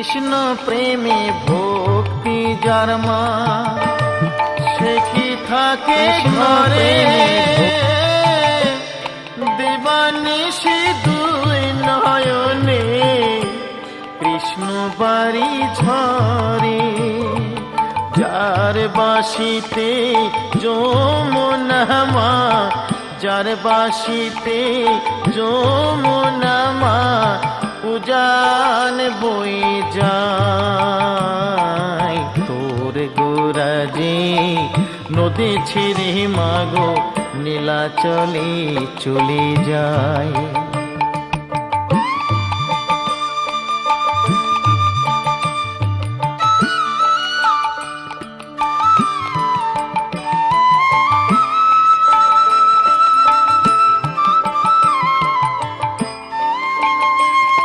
কৃষ্ণ প্রেমে ভক্তি যার মা, সে কি থাকে ঘরে দেবানিশি দুই নয়নে, কৃষ্ণ বাড়ি ঝরে। যার বাসিতে যমুনা মা, যার বাসিতে যমুনা মা, উজান বই যায়। তোর গোরাজে নদী ছিঁড়ে মাগো নীলাচলে চলে যায়।